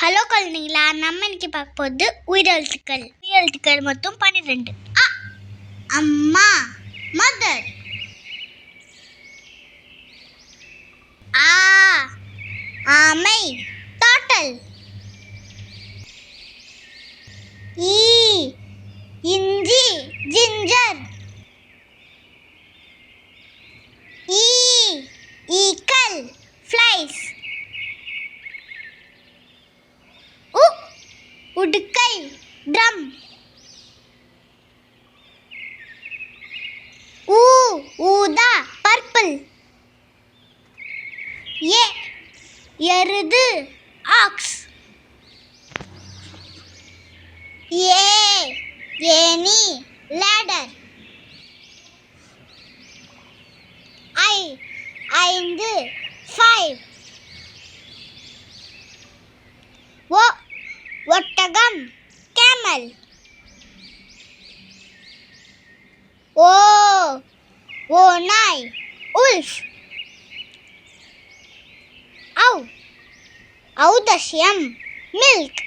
Hello குழந்தைங்களா, நம்ம இன்னைக்கு பார்க்க போகிறது உயிரெழுத்துக்கள். உயிரெழுத்துக்கள் மொத்தம் 12. அம்மா, மதர். ஆமை, டோட்டல். இஞ்சி, ஜிஞ்சர். ஈக்கள், ஃப்ளைஸ். உடுக்கை, ட்ரம். ஊதா, பர்பிள். எருது, ஆக்ஸ். ஏணி, லேடர். 5 5. ஒட்டகம், கேமல். ஓநாய், உல்ஃப். ஔதசியம், மில்க்.